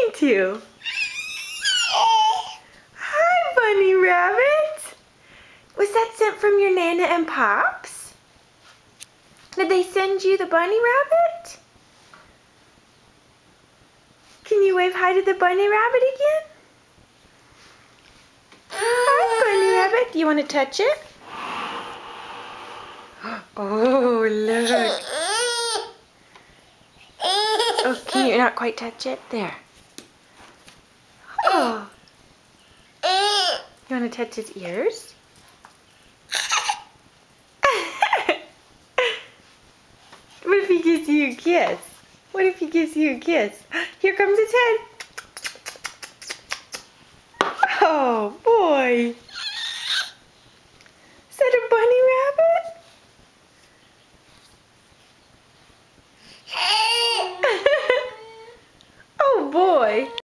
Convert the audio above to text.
talking to? Hi, Bunny Rabbit. Was that sent from your Nana and Pops? Did they send you the bunny rabbit? Can you wave hi to the bunny rabbit again? Hi, bunny rabbit. Do you want to touch it? Oh, look. Oh, can you not quite touch it? There. Oh. You want to touch his ears? What if he gives you a kiss? What if he gives you a kiss? Here comes his head. Oh, boy. Is that a bunny rabbit? Oh, boy.